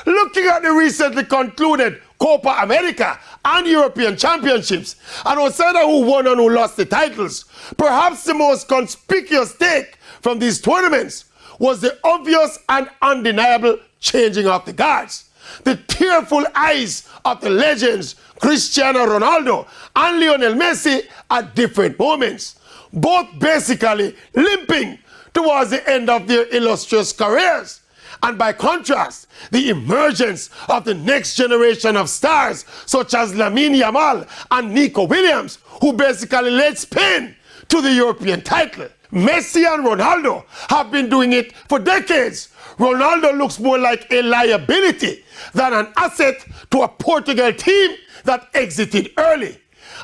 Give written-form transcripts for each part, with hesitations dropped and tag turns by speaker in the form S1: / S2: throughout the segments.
S1: Looking at the recently concluded Copa America and European Championships, and outside of who won and who lost the titles, perhaps the most conspicuous take from these tournaments was the obvious and undeniable changing of the guards. The tearful eyes of the legends Cristiano Ronaldo and Lionel Messi at different moments, both basically limping towards the end of their illustrious careers. And by contrast, the emergence of the next generation of stars such as Lamine Yamal and Nico Williams, who basically led Spain to the European title. Messi and Ronaldo have been doing it for decades. Ronaldo looks more like a liability than an asset to a Portugal team that exited early.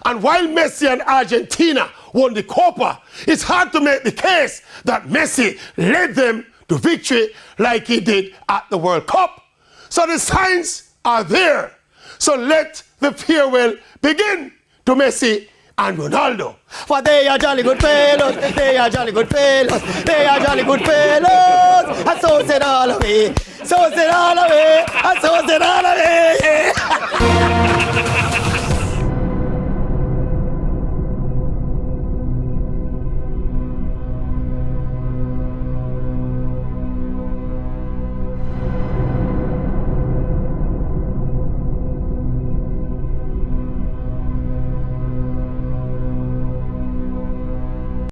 S1: And while Messi and Argentina won the Copa, it's hard to make the case that Messi led them to victory like he did at the World Cup. So the signs are there. So let the farewell begin to Messi and Ronaldo.
S2: For they are jolly good fellows, they are jolly good fellows, they are jolly good fellows, and so said all away, so said all away, and so said all away.